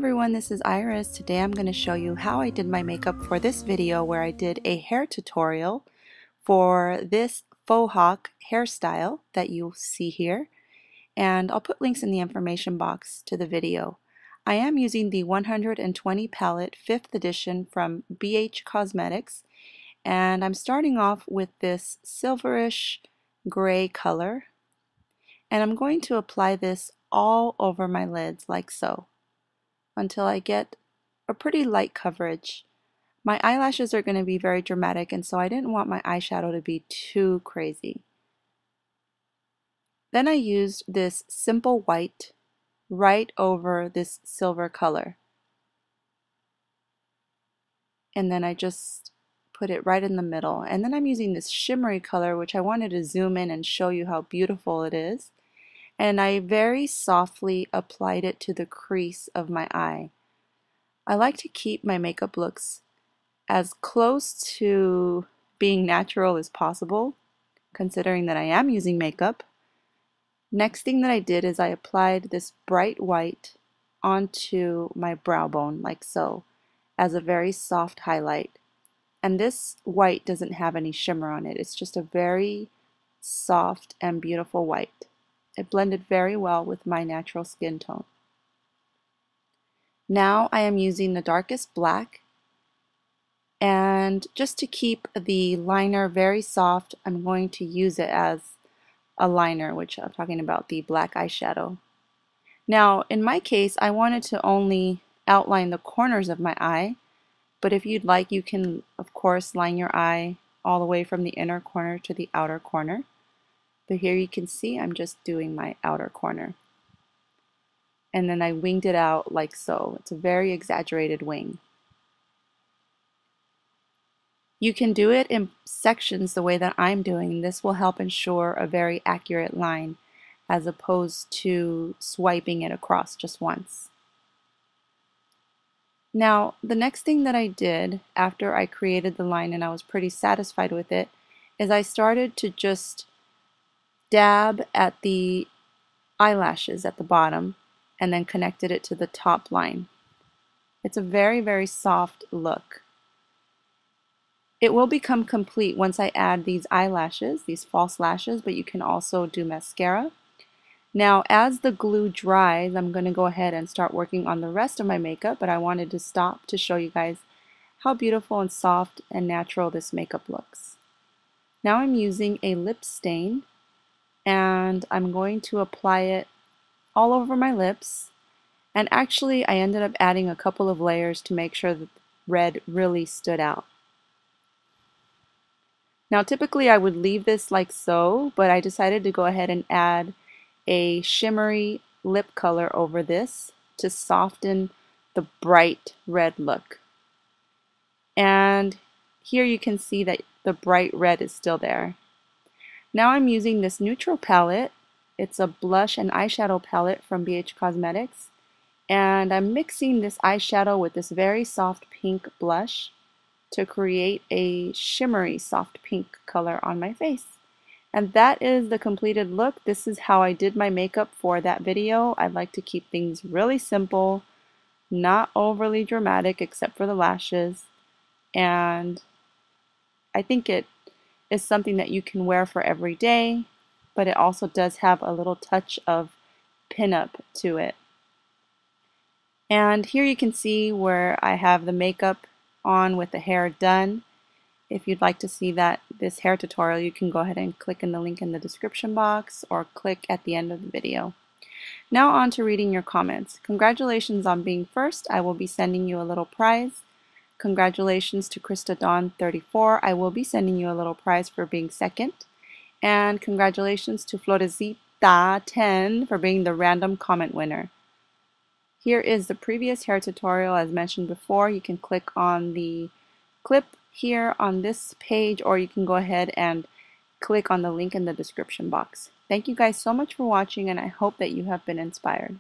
everyone, this is Iris. Today I'm going to show you how I did my makeup for this video where I did a hair tutorial for this Fauxhawk hairstyle that you'll see here, and I'll put links in the information box to the video. I am using the 120 palette 5th edition from BH Cosmetics, and I'm starting off with this silverish gray color, and I'm going to apply this all over my lids like so, until I get a pretty light coverage. My eyelashes are going to be very dramatic, and so I didn't want my eyeshadow to be too crazy. Then I used this simple white right over this silver color. And then I just put it right in the middle. And then I'm using this shimmery color, which I wanted to zoom in and show you how beautiful it is. And I very softly applied it to the crease of my eye. I like to keep my makeup looks as close to being natural as possible, considering that I am using makeup. Next thing that I did is I applied this bright white onto my brow bone like so, as a very soft highlight. And this white doesn't have any shimmer on it. It's just a very soft and beautiful white. It blended very well with my natural skin tone. Now I am using the darkest black, and just to keep the liner very soft, I'm going to use it as a liner, which I'm talking about the black eyeshadow. Now in my case, I wanted to only outline the corners of my eye, but if you'd like, you can of course line your eye all the way from the inner corner to the outer corner. But here you can see I'm just doing my outer corner. And then I winged it out like so. It's a very exaggerated wing. You can do it in sections the way that I'm doing. This will help ensure a very accurate line as opposed to swiping it across just once. Now, the next thing that I did after I created the line and I was pretty satisfied with it is I started to just dab at the eyelashes at the bottom and then connected it to the top line. It's a very, very soft look. It will become complete once I add these eyelashes, these false lashes, but you can also do mascara. Now as the glue dries, I'm going to go ahead and start working on the rest of my makeup, but I wanted to stop to show you guys how beautiful and soft and natural this makeup looks. Now I'm using a lip stain, and I'm going to apply it all over my lips. And actually I ended up adding a couple of layers to make sure that the red really stood out. Now typically I would leave this like so, but I decided to go ahead and add a shimmery lip color over this to soften the bright red look. And here you can see that the bright red is still there. Now I'm using this neutral palette. It's a blush and eyeshadow palette from BH Cosmetics, and I'm mixing this eyeshadow with this very soft pink blush to create a shimmery soft pink color on my face. And that is the completed look. This is how I did my makeup for that video. I like to keep things really simple, not overly dramatic except for the lashes, and I think it is something that you can wear for every day, but it also does have a little touch of pin-up to it. And here you can see where I have the makeup on with the hair done. If you'd like to see this hair tutorial, you can go ahead and click in the link in the description box or click at the end of the video. Now on to reading your comments. Congratulations on being first. I will be sending you a little prize. Congratulations to Krista Dawn 34. I will be sending you a little prize for being second. And congratulations to Florecita 10 for being the random comment winner. Here is the previous hair tutorial as mentioned before. You can click on the clip here on this page, or you can go ahead and click on the link in the description box. Thank you guys so much for watching, and I hope that you have been inspired.